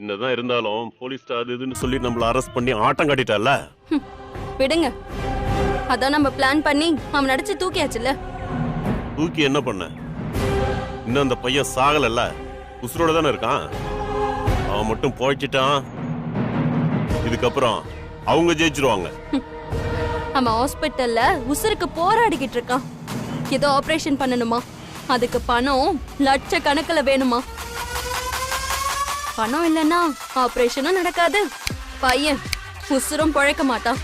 என்னதான் இருந்தாலும் போலீஸ் அது இதுன்னு சொல்லி நம்மள அரெஸ்ட் பண்ணி ஆட்டம் காட்டிட்டால. விடுங்க, அதான் நம்ம பிளான் பண்ணி அவன் அடிச்சு தூக்கியாச்சுல்ல. தூக்கி என்ன பண்ண? இன்னும் அந்த பையன் சாகலல்ல, உசுரோட தானே இருக்கான். அவன் மட்டும் போய்ச்சிட்டான், இதுக்கப்புறம் அவங்க ஜெயிச்சிருவாங்க. அவன் ஹாஸ்பிட்டல்ல உசுருக்கு போராடிக்கிட்டு இருக்கான். ஏதோ ஆபரேஷன் பண்ணணுமா, அதுக்கு பணம் லட்சக்கணக்கில் வேணுமா. பணம் இல்லைன்னா ஆபரேஷனும் நடக்காது, பையன் உசுரும் பழைக்க மாட்டான்.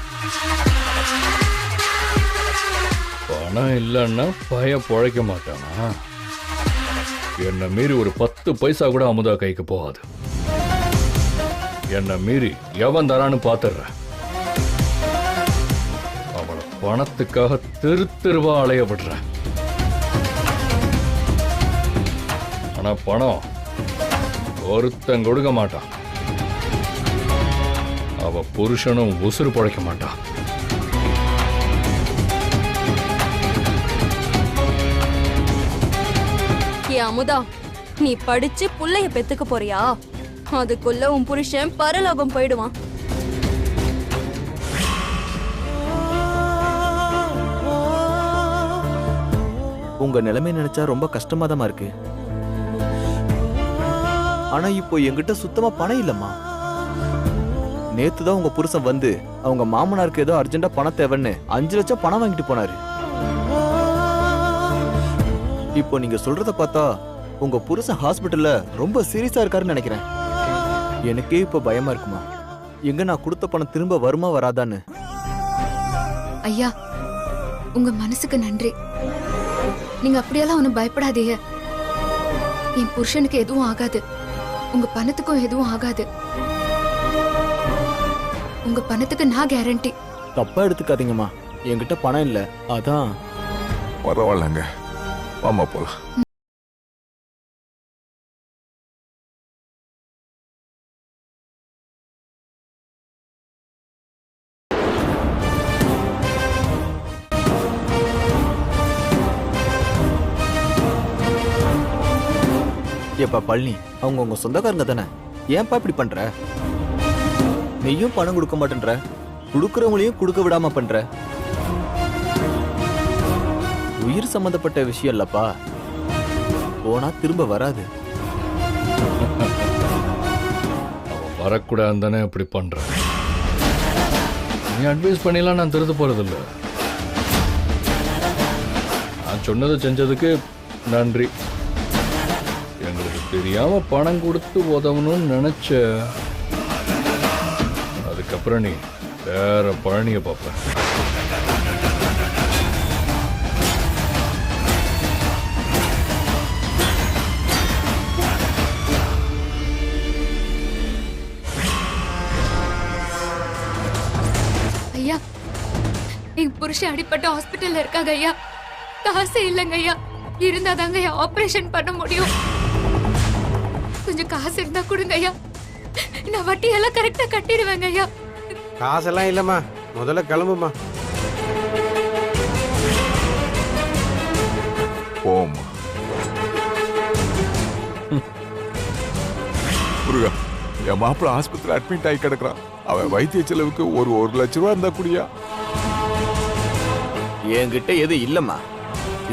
பணம் இல்லைன்னா பையன் பழைக்க மாட்டானா? என்னை மீறி ஒரு 10 பைசா கூட அமுதா கைக்கு போகாது. என்னை மீறி எவன் தரான்னு பாத்துடுறேன். அவளை பணத்துக்காக தெருவா அலைய விடுறேன். ஆனா பணம் ஒருத்தன் கொடுக்க மாட்டான். அவ புருஷனும் உசுறு பழைக்க மாட்டான். அமுதா, நீ படிச்சு புள்ளைய பெத்துக்க போறியா? அதுக்குள்ள உன் புருஷன் பரலோகம் போயிடுவான். உங்க நிலைமை நினைச்சா ரொம்ப கஷ்டமா தான் இருக்கு. ஆனா இப்போ என்கிட்ட சுத்தமா பணம் இல்லம்மா. நேத்து தான் உங்க புருஷன் வந்து அவங்க மாமனாருக்கு ஏதோ அர்ஜென்ட்டா பணம் தேவைன்னு 5 லட்சம் பணம் வாங்கிட்டு போனாரு. இப்போ நீங்க சொல்றத பார்த்தா உங்க புருஷன் ஹாஸ்பிட்டல்ல ரொம்ப சீரியஸா இருக்காருன்னு நினைக்கிறேன். எனக்கே இப்ப பயமா இருக்குமா, எங்க நான் கொடுத்த பணம் திரும்ப வருமா வராதான்னு. ஐயா, உங்க மனசுக்கு நன்றி. நீங்க அப்படியெல்லாம் ஒன்னும் பயப்படாதீங்க. என் புருஷனுக்கு எதுவும் ஆகாது, உங்க பணத்துக்கும் எதுவும் ஆகாது. உங்க பணத்துக்கு நான் கேரண்டி. தப்பா எடுத்துக்காதீங்கம்மா, என்கிட்ட பணம் இல்ல, அதான். பரவாயில்லங்க, வாமா போலாம். ஏப்பா பழனி, அவங்க உங்க சொந்தக்காரங்க தானே, ஏன்பா இப்படி பண்ற? நீயும் பணம் கொடுக்க மாட்டேன்ற, கொடுக்கறவங்களையும் கொடுக்க விடாம பண்ற. உயிர் சம்பந்தப்பட்ட விஷயம் இல்லப்பா, போனா திரும்ப வராது. வரக்கூடாது தானே அப்படி பண்ற. நீ அட்வைஸ் பண்ணிலாம் நான் திருத்த போறதில்ல. நான் சொன்னதை செஞ்சதுக்கு நன்றி. எங்களுக்கு தெரியாம பணம் கொடுத்து உதவணும்னு நினைச்ச, அதுக்கப்புறம் நீ வேற பழனிய பார்ப்ப. ஐயா, என் புருஷன் அடிப்பட்ட ஹாஸ்பிட்டல்ல இருக்காங்க ஐயா. காசு இல்லைங்க ஐயா, இருந்தாதாங்க ஐயா ஆபரேஷன் பண்ண முடியும். கொஞ்சம் காசு இருந்தா கொடுங்க ஐயா, நான் வட்டி எல்லாம் கரெக்டா கட்டிடுவேங்க ஐயா. காசெல்லாம் இல்லம்மா, முதல்ல கிளம்புமா. போமா முருகா, என் மாப்பிள்ள ஆஸ்பத்திரி அட்மிட் ஆகி கிடக்குறான். அவன் வைத்திய செலவுக்கு ஒரு 1 லட்ச ரூபா இருந்தா கூடியா? என்கிட்ட எது இல்லம்மா,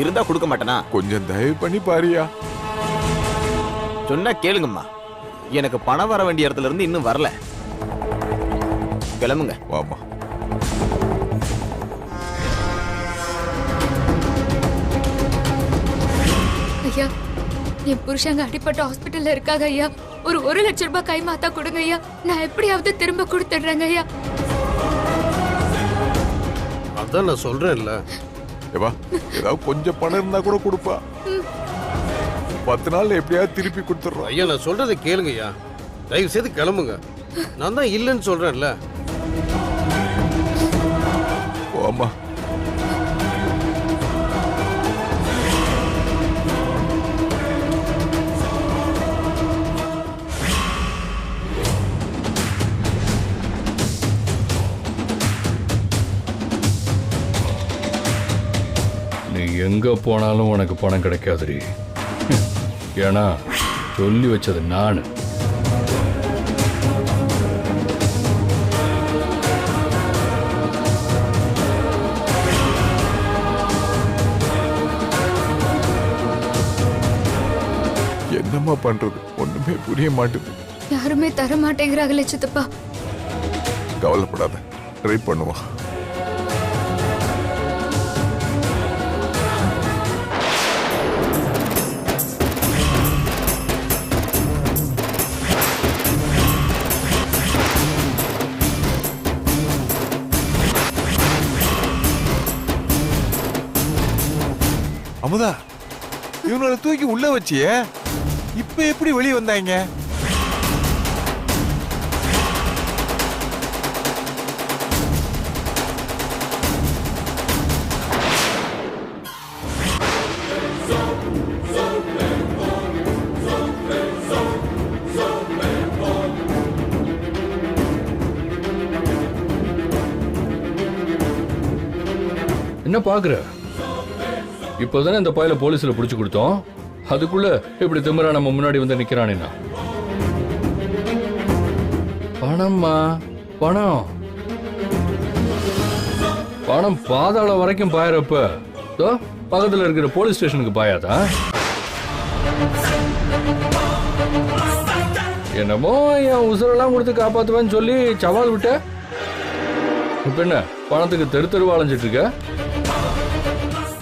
இருந்தா கொடுக்க மாட்டேனா? கொஞ்சம் தயவு பண்ணி பாரியா. சொன்னா கேளுங்கம்மா, எனக்கு பணம் வர வேண்டிய இடத்துல இருந்து இன்னும் வரல. கிளம்புங்க. வாமா. ஐயா, என் புருஷங்க அடிப்பட்ட ஹாஸ்பிட்டல்ல இருக்காங்க ஐயா. ஒரு 1 லட்ச ரூபாய் கை மாத்தா கொடுங்க ஐயா, நான் எப்படியாவது திரும்ப கொடுத்துடுறேங்க ஐயா. அதான் நான் சொல்றேன்ல. ஏவா, ஏதாவது கொஞ்சம் பணம் இருந்தா கூட கொடுப்பா. 10 நாள்ல எப்படியாவது திருப்பி கொடுத்துடுறோம். ஐயா, நான் சொல்றதை கேளுங்க ஐயா, தயவு செய்து கிளம்புங்க. நான் தான் இல்லைன்னு சொல்றேன்ல. போமா. நீ எங்க போனாலும் உனக்கு பணம் கிடைக்காதுரி. ஏன்னா சொல்லி வச்சது நானு. என்னம்மா பண்றது ஒண்ணுமே புரிய மாட்டுது. யாருமே தர மாட்டேங்கிறாங்களே சித்தப்பா. கவலைப்படாத, ட்ரை பண்ணுவா. அமுதா, இவங்களை தூக்கி உள்ள வச்சியே, இப்ப எப்படி வெளியே வந்தாங்க? என்ன பாக்குற? இப்போதானே இந்த பையல போலீஸ்ல புடிச்சு கொடுத்தோம், அதுக்குள்ள இப்படி திமிரா நம்ம முன்னாடி வந்து நிக்கிறானேனா? பணம்மா, பணம் பணம் பாதாள வரைக்கும் பாயறப்ப பக்கத்துல இருக்கிற போலீஸ் ஸ்டேஷனுக்கு பாயாதா? என்னமோ என் உசுரெல்லாம் கொடுத்து காப்பாத்துவேன்னு சொல்லி சவால் விட்ட. இப்ப என்ன பணத்துக்கு தெரு தெருவா அலைஞ்சிட்டு இருக்க?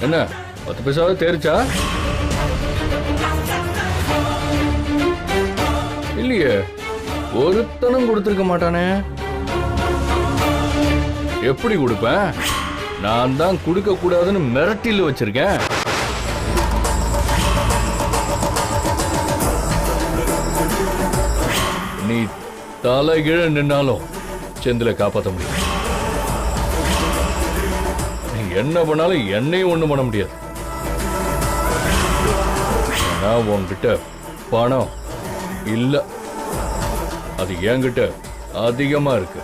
என்ன 10 பைசாவது தேரிச்சா? இல்லையே, ஒருத்தனும் கொடுத்திருக்க மாட்டானே. எப்படி கொடுப்பேன்? நான் தான் கொடுக்க கூடாதுன்னு மிரட்டில வச்சிருக்கேன். நீ தலைகீழ நின்னாலும் செந்தில காப்பாற்ற முடியும். நீ என்ன பண்ணாலும் என்னையும் ஒண்ணும் பண்ண முடியாது. நான் உன்கிட்ட பணம் இல்ல, அது என்கிட்ட அதிகமா இருக்கு.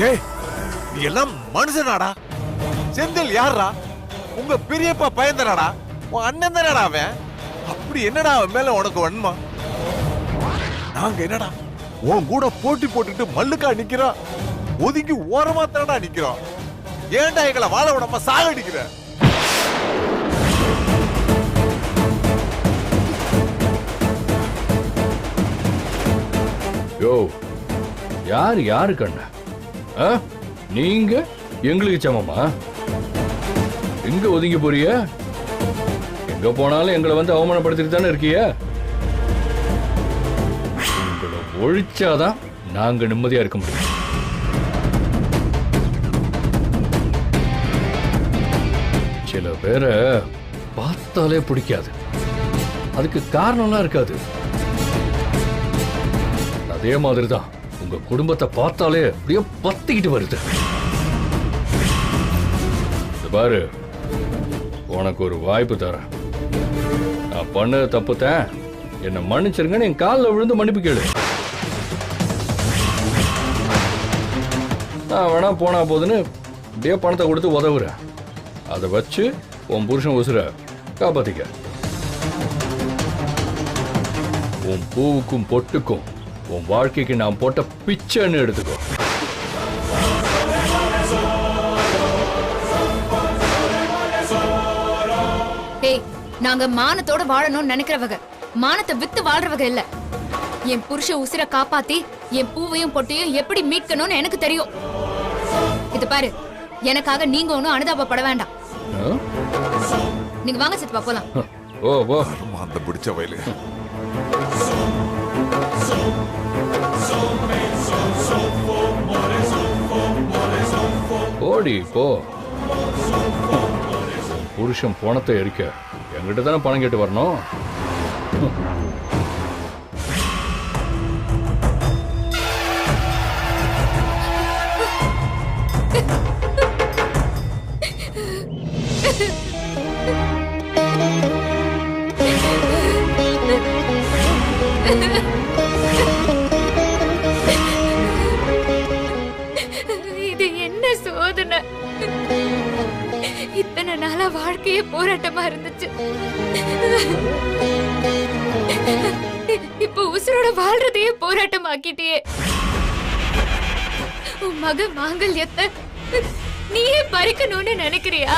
ஏய், நீ எல்லாம் மனுஷனாடா? செந்தில் யாரா? உங்க பெரியப்பா பயந்தனாடா? உன் அண்ணன் தானடா அவன். அப்படி என்னடா அவன் மேல உனக்கு வன்மா? நாங்க என்னடா உன் கூட போட்டி போட்டுட்டு மல்லுக்கா நிக்கிறோம், ஒதுங்கி ஓரமா தானடா நிக்கிறோம். ஏன்டா எங்களை வாழ விடாம சாகடிக்கிற? யோ, யாரு கண்ண? நீங்க எங்களுக்கு சமமா? எங்க ஒதுங்கி போறிய? எங்க போனாலும் எங்களை வந்து அவமானப்படுத்திட்டு தானே இருக்கிய. உங்களை ஒழிச்சாதான் நாங்க நிம்மதியா இருக்க முடியும். சில பேரை பார்த்தாலே பிடிக்காது, அதுக்கு காரணம்லாம் இருக்காது. அதே மாதிரிதான் உங்க குடும்பத்தை பார்த்தாலே அப்படியே பத்திக்கிட்டு வருது. பாரு, உனக்கு ஒரு வாய்ப்பு தரேன். நான் பண்ண தப்புதான், என்ன மன்னிச்சிருங்கன்னு என் காலில் விழுந்து மன்னிப்பு கேளு. நான் வேணா போனா போதுன்னு அப்படியே பணத்தை கொடுத்து உதவுறேன். அதை வச்சு உன் புருஷன் உசுர காப்பாத்திக்க. உன் பூவுக்கும் பொட்டுக்கும் உன் வாழ்க்கைக்கு நான் போட்ட பிச்சைன்னு எடுத்துக்கோ. நாங்க மானத்தோட வாழணும்னு நினைக்கிறவங்க, மானத்தை வித்து வாழ்றவங்க இல்ல. என் புருஷ உசிர காப்பாத்தி என் பூவையும் பொட்டையும் எப்படி மீட்கணும்னு எனக்கு தெரியும். இது பாரு, எனக்காக நீங்க ஒன்னும் அனுதாபப்பட வேண்டாம். நீங்க வாங்க சித்தப்பா, போலாம். ஓ அந்த பிடிச்ச வயலு. ஓடி போ. புருஷன் பணத்தை எரிக்க என்கிட்ட தானே பணம் கேட்டு வரணும். இது என்ன சோதனை? இத்தனை நாளா வாழ்க்கையே போராட்டமா இருந்துச்சு. இப்ப உசுரோட வாழ்றதையே போராட்டம் ஆக்கிட்டியே. உன் மக மாங்கல்யத்தை நீயே பறிக்கணும்னு நினைக்கிறியா?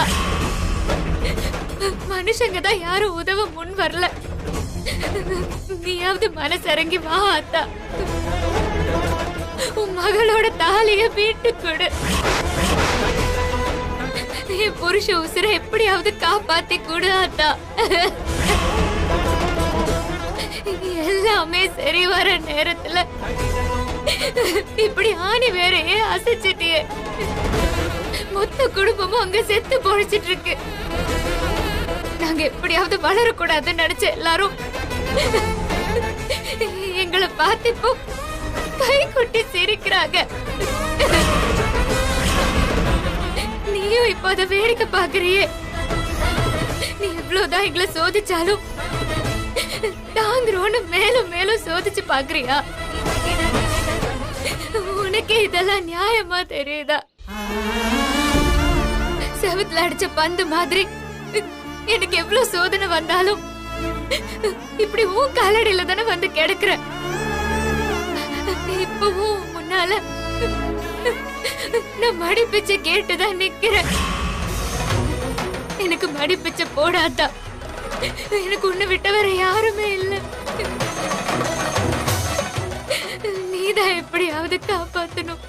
மனுஷங்க தான் யாரும் உதவ முன் வரல. நீயாவது மனசிறங்கி வா அத்தா. உன் மகளோட தாலிய வீட்டு கொடு. என் புருஷ உசுரை எப்படியாவது காப்பாத்தி கொடு அத்தா. எல்லாமே சரி வர நேரத்துல இப்படி ஆணி வேறையே அசைச்சிட்டியே. மொத்த குடும்பமும் அங்க செத்து பொழிச்சிட்டு இருக்கு. நாங்க எப்படியாவது வளரக்கூடாதுன்னு நினைச்ச எல்லாரும் எங்களை பார்த்து இப்போ கை கொட்டி சிரிக்கிறாங்க. நீயும் இப்போ அதை வேடிக்கை பாக்குறியே. நீ எவ்வளவுதான் எங்களை சோதிச்சாலும் தாங்குறோன்னு மேலும் மேலும் சோதிச்சு பாக்குறியா? உனக்கு இதெல்லாம் நியாயமா தெரியுதா? செவத்துல அடிச்ச பந்து மாதிரி எனக்கு எவ்வளவு சோதனை வந்தாலும் இப்படி உன் காலடியில தானே வந்து கிடக்குற. இப்பவும் முன்னால நான் மடி பிச்சை கேட்டுதான் நிக்கிறேன். எனக்கு மடி பிச்சை போடாதா. எனக்கு உன்னை விட்ட வேற யாருமே இல்லை. நீதான் எப்படியாவது காப்பாத்தணும்.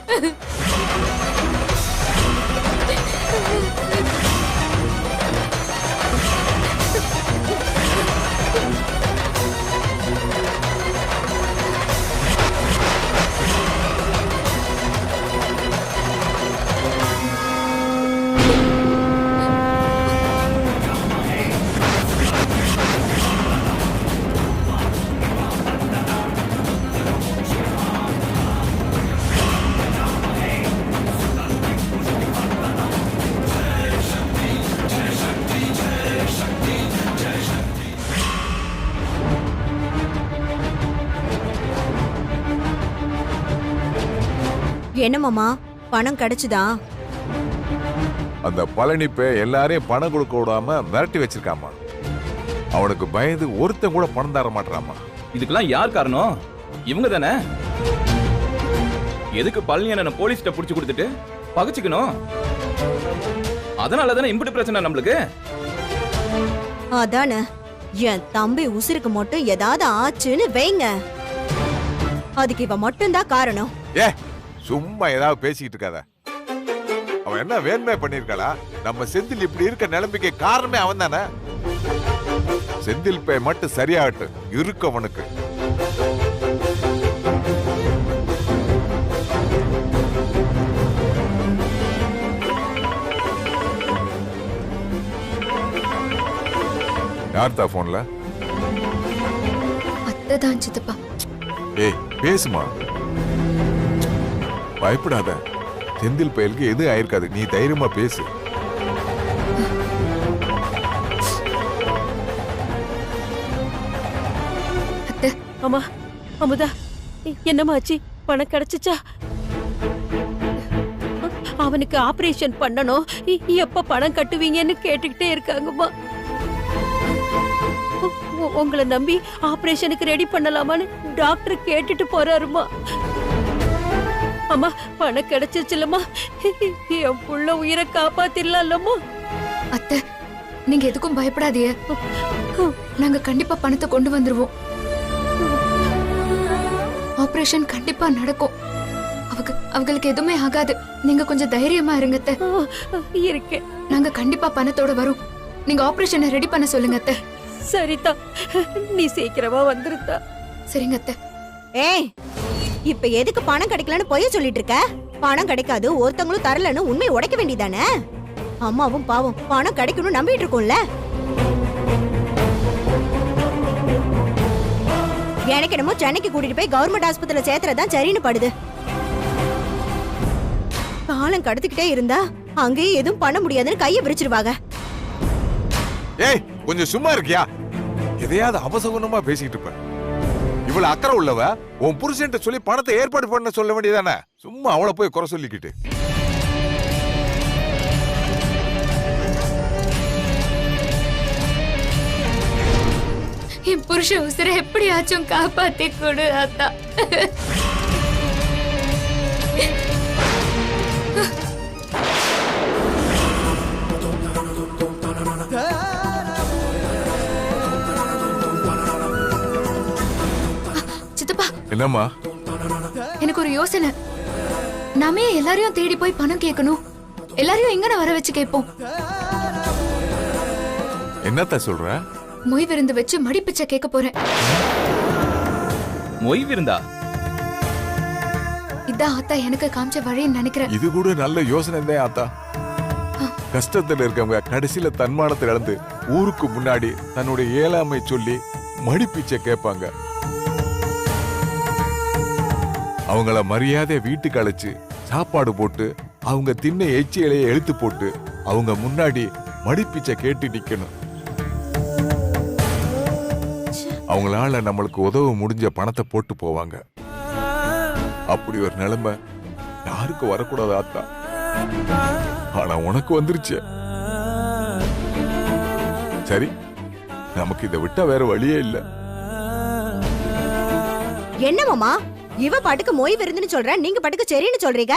என்ன மாமா, பணம் கிடைச்சுதா? அந்த பழனிப்ப எல்லாரையும் பணம் கொடுக்க விடாம மிரட்டி வச்சிருக்காமா. அவனுக்கு பயந்து ஒருத்தன் கூட பணம் தர மாட்டாமா. இதுக்கெல்லாம் யார் காரணம்? இவங்க தானே. எதுக்கு பழனி என்ன போலீஸ்ட புடிச்சு கொடுத்துட்டு பகச்சுக்கணும்? அதனால தானே இம்புட்டு பிரச்சனை நம்மளுக்கு. அதானே, என் தம்பி உசுருக்கு மட்டும் ஏதாவது ஆச்சுன்னு வைங்க, அதுக்கு இவ மட்டும்தான் காரணம். ஏ சும்மா ஏதாவது பேசிக்கிட்டு இருக்காத. அவன் என்ன வேண்மை பண்ணிருக்காளா? நம்ம செந்தில் இப்படி இருக்க நிலைமைக்கு காரணமே அவன் தானே. செந்தில் பே மட்டும் சரியாகட்டும் இருக்கு அவனுக்கு. யார்தா போன்ல? அத்தைதான் சித்தப்பா. ஏய் பேசுமா, பயப்படாத. செந்தில் பயலுக்கு எது ஆயிருக்காது, நீ தைரியமா பேசு. அம்மா, அமுதா, என்னமாச்சு? பணம் கிடைச்சிச்சா? அவனுக்கு ஆபரேஷன் பண்ணணும், எப்ப பணம் கட்டுவீங்கன்னு கேட்டுக்கிட்டே இருக்காங்கம்மா. உங்களை நம்பி ஆபரேஷனுக்கு ரெடி பண்ணலாமான்னு டாக்டர் கேட்டுட்டு போறாருமா. அம்மா, பணம் கிடைச்சிருச்சுலம்மா, என் புள்ள உயிரை காப்பாத்திடலாம்லம்மா. அத்தை, நீங்க எதுக்கும் பயப்படாதீங்க. நாங்க கண்டிப்பா பணத்தை கொண்டு வந்துருவோம். ஆபரேஷன் கண்டிப்பா நடக்கும். அவங்களுக்கு எதுவுமே ஆகாது. நீங்க கொஞ்சம் தைரியமா இருங்க அத்தை. இருக்கேன். நாங்க கண்டிப்பா பணத்தோட வரும். நீங்க ஆபரேஷனை ரெடி பண்ண சொல்லுங்க அத்தை. சரிதா, நீ சீக்கிரமா வந்துருதா. சரிங்க அத்தை. ஏய், இப்ப எதுக்கு பணம் கிடைக்கலன்னு பொய்ய சொல்லிட்டு இருக்க? பணம் கிடைக்காது, ஒருத்தங்களும் தரலன்னு உண்மையை உடைக்க வேண்டியதானே? அம்மாவும் பாவம் பணம் கிடைக்கணும் நம்பிட்டு இருக்கோம்ல. எனக்கு என்னமோ சென்னைக்கு கூட்டிட்டு போய் கவர்மெண்ட் ஆஸ்பத்திரியில சேர்த்துறதான் சரின்னு படுது. காலம் கடத்திக்கிட்டே இருந்தா அங்கேயே எதுவும் பண்ண முடியாதுன்னு கையை விரிச்சிருவாங்க. ஏய் கொஞ்சம் சும்மா இருக்கியா? எதையாவது அவசகுணமா பேசிக்கிட்டு இருப்ப. இவ்வளவு அக்கறை உள்ளவ உன் புருஷன்ட்ட சொல்லி பணத்தை ஏற்பாடு பண்ண சொல்ல வேண்டியதானே? சும்மா அவளை போய் குறை சொல்லிக்கிட்டு. என் புருஷன் உசுரை எப்படியாச்சும் காப்பாத்தி கொடு அத்தா. என்னம்மா? எனக்கு ஒரு யோசனை. நாமே எல்லாரையும் தேடி போய் பணம் கேட்கணும். எல்லாரையும் எங்க வர வச்சு கேட்போம். என்னத்த சொல்ற? மொய் விருந்து வச்சு மடிப்பிச்சை கேட்க போறேன். மொய் விருந்தா? இதான் ஆத்தா எனக்கு காமிச்ச வழின்னு நினைக்கிறேன். இது கூட நல்ல யோசனை தான் ஆத்தா. கஷ்டத்துல இருக்கவங்க கடைசியில தன்மானத்தை இழந்து ஊருக்கு முன்னாடி தன்னுடைய ஏழாமை சொல்லி மடிப்பிச்சை கேட்பாங்க. அவங்கள மரியாதை வீட்டுக்கு அழைச்சு சாப்பாடு போட்டு அவங்க தின்ன எச்சி இலையை எழுத்து போட்டு அவங்க முன்னாடி மடிப்பிச்சை கேட்டு நிக்கணும். அவங்களால நம்மளுக்கு உதவ முடிஞ்ச பணத்தை போட்டு போவாங்க. அப்படி ஒரு நிலைமை யாருக்கு வரக்கூடாது ஆத்தா. ஆனா உனக்கு வந்துருச்சு. சரி, நமக்கு இதை விட்டா வேற வழியே இல்ல. என்ன மாமா இவ பாட்டுக்கு மொய் விருந்துன்னு சொல்ற, நீங்க பாட்டுக்கு சரின்னு சொல்றீங்க.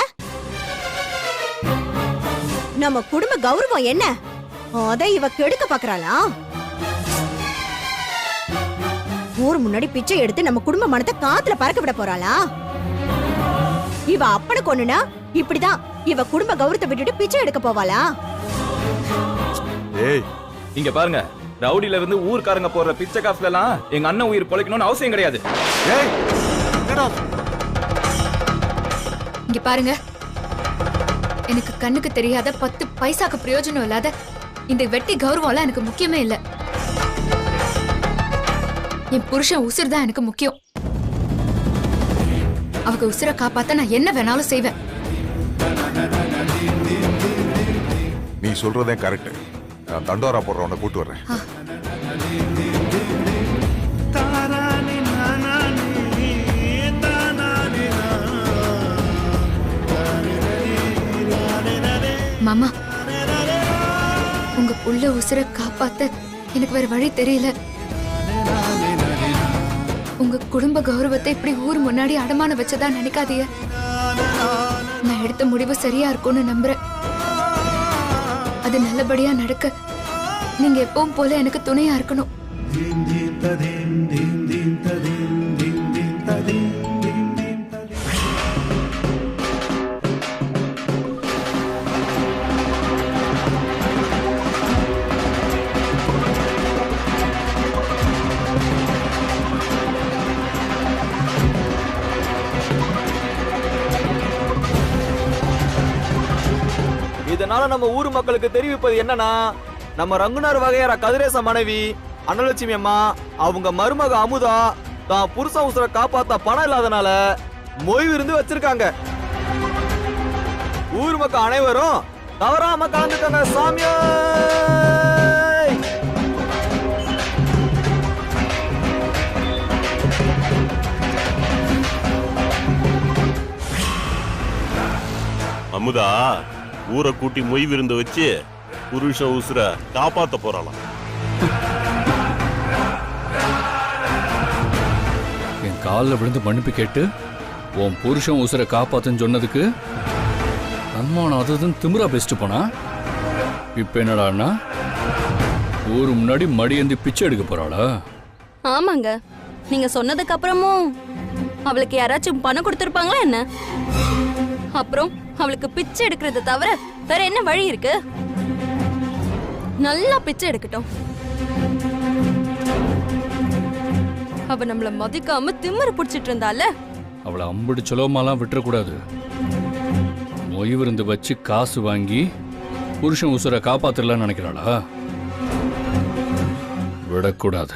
நம்ம குடும்ப கௌரவம் என்ன அதை இவ கெடுக்க பாக்குறாளா? ஊர் முன்னாடி பிச்சை எடுத்து நம்ம குடும்ப மனத்தை காத்துல பறக்க விட போறாளா? இவ அப்பனை கொன்னுனா இப்படிதான் இவ குடும்ப கௌரவத்தை விட்டுட்டு பிச்சை எடுக்க போவாளா? ஏய், இங்க பாருங்க, ரவுடில இருந்து ஊர்க்காரங்க போடுற பிச்சை காசுல எல்லாம் எங்க அண்ணன் உயிர் பொழைக்கணும்னு அவசியம் கிடையாது. ஏய், என்னடா? இங்க பாருங்க, எனக்கு கண்ணுக்கு தெரியாத 10 பைசாக்கு பிரயோஜனம் இல்லாத இந்த வெட்டி கௌரவம் எல்லாம் எனக்கு முக்கியமே இல்ல. என் புருஷன் உசுர் தான் எனக்கு முக்கியம். அவங்க உசுரை காப்பாத்த நான் என்ன வேணாலும் செய்வேன். நீ சொல்றதே கரெக்ட். நான் தண்டோரா போடுறவனை கூட்டு வர்றேன். மாமா, உங்க புள்ள உசுரை காப்பாத்த எனக்கு வேற வழி தெரியல. உங்க குடும்ப கௌரவத்தை இப்படி ஊர் முன்னாடி அடமான வச்சதா நினைக்காதீங்க. நான் எடுத்த முடிவு சரியா இருக்கும்னு நம்புறேன். அது நல்லபடியா நடக்க நீங்க எப்பவும் போல எனக்கு துணையா இருக்கணும். இதனால நம்ம ஊர் மக்களுக்கு தெரிவிப்பது என்னன்னா, நம்ம ரங்குனார் வகையற கதிரேச மனைவி அன்னலட்சுமி அம்மா அவங்க மருமக அமுதா தான் புருஷன் உசுரை காப்பாத்த பணம் இல்லாதனால மொய் விருந்து வச்சிருக்காங்க. ஊர் மக்கள் அனைவரும் தவறாம கலந்துக்கங்க சாமியே. அமுதா ஊரை கூட்டி மொய் விருந்து வச்சு புருஷன் உசுர காப்பாத்த போறாளாம். என் காலில் விழுந்து மன்னிப்பு கேட்டு உன் புருஷன் உசுரை காப்பாத்துன்னு சொன்னதுக்கு அன்மானம் அதுன்னு திமிரா பேசிட்டு போனா, இப்ப என்னடான்னா ஊரு முன்னாடி மடியேந்தி பிச்சை எடுக்க போறாளா? ஆமாங்க, நீங்க சொன்னதுக்கு அப்புறமும் அவளுக்கு யாராச்சும் பணம் கொடுத்திருப்பாங்களா என்ன? அப்புறம் அவளுக்கு பிச்சை எடுக்கிறத தவிர வேற என்ன வழி இருக்கு? நல்லா பிச்சை எடுக்கட்டும். அவ நம்மள மதிக்காம திமிரு புடிச்சிட்டு இருந்தால அவளை அம்புடி சுலபமாலாம் விட்டுறக்கூடாது. மொய் விருந்து வச்சு காசு வாங்கி புருஷன் உசுரை காப்பாத்திரலான்னு நினைக்கிறாளா? விடக்கூடாது.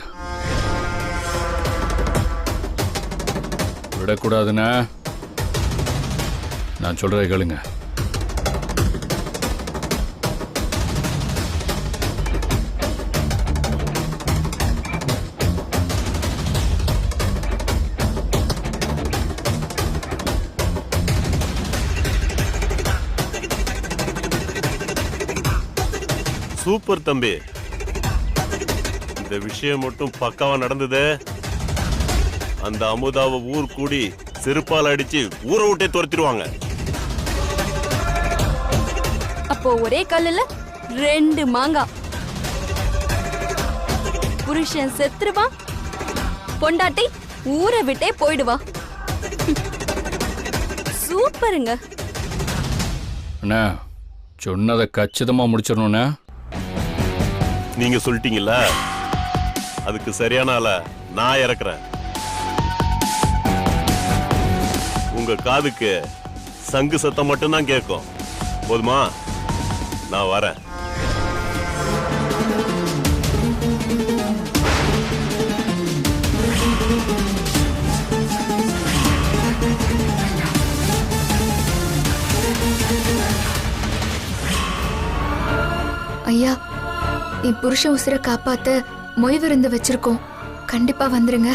விடக்கூடாதுன்னா நான் சொல்றதை கேளுங்க. சூப்பர் தம்பி, இந்த விஷயம் மட்டும் பக்காவா நடந்தது. அந்த அமுதாவை ஊர் கூடி செருப்பால் அடிச்சு ஊரை விட்டே துரத்திடுவாங்க. அப்போ ஒரே கல்லுல 2 மாங்காய். புருஷன் செத்துருவான், பொண்டாட்டி ஊரை விட்டே போயிடுவா. சூப்பருங்க. அண்ணா சொன்னதை கச்சிதமா முடிச்சிடணும்ண்ணா. நீங்க சொல்லிட்டீங்கல்ல, அதுக்கு சரியான ஆள நான் இறக்குறேன். உங்க காதுக்கு சங்கு சத்தம் மட்டும்தான் கேட்கும். போதுமா? நான் வரேன். ஐயா, என் புருஷன் உசுரை காப்பாத்த மொய் விருந்து வச்சிருக்கோம். கண்டிப்பா வந்துருங்க.